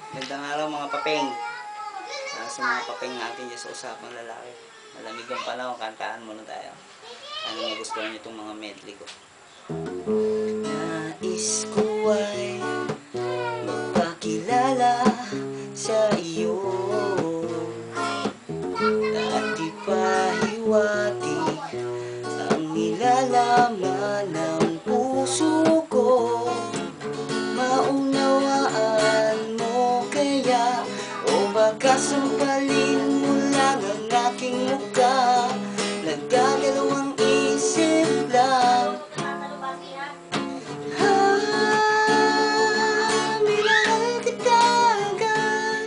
Magandang araw mga papeng. Sa mga papeng natin dyan sa usapang lalaki. Malamig ang panahon, kantaan muna tayo. Ano magustuhan nyo itong mga medley ko. Nais ko ay magpakilala sa iyo at ipahiwati ang nilalaman ng puso ko. Maunawaan mo kaya o baka sampalin mo lang ang aking mukha. Nagdadalawang isip lang. Minahal kita agad.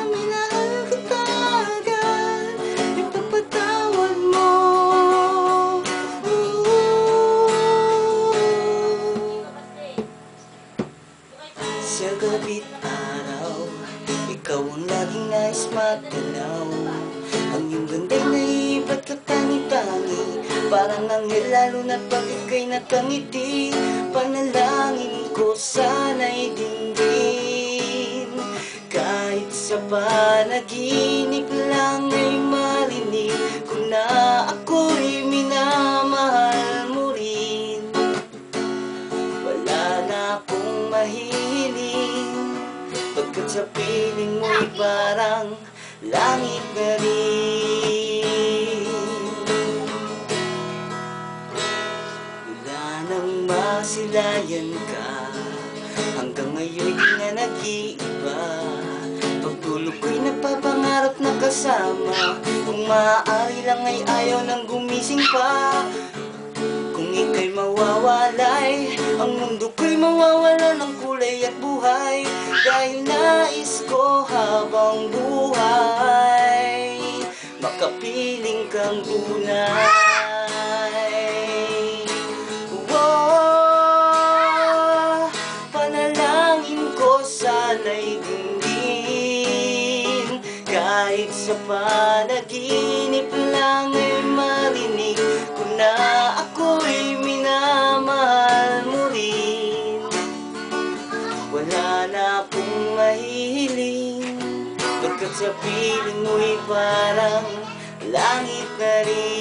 Minahal kita agad. Ipagpatawad mo. Sa gabi't araw, ikaw ang laging nais magtanaw. Ang iyong ganda'y naiba't katangi-tangi, parang anghel lalo na't pag ika'y nakangiti. Panalangin ko sana'y dinggin, kahit sa panaginip lang ay marinig ko na ako'y minamahal mo rin. Wala na akong mahiling, pagkat sa piling mo'y parang langit na rin. Wala nang masilayan ka, hanggang ngayon di na nag-iiba. Pagtulog ko'y napapangarap na kasama, kung maaari lang ay ayaw nang gumising pa. Kung ika'y mawawalay, ang mundo ko'y mawawala ng kulay at buhay. Dahil nais ko habang buhay makapiling kang tunay. Panalangin ko sana'y dinggin, kahit sa panaginip lang ay marinig ko na ako'y minamahal mo rin. Wala na akong mahihiling, pagkat sa piling mo'y parang langit na rin.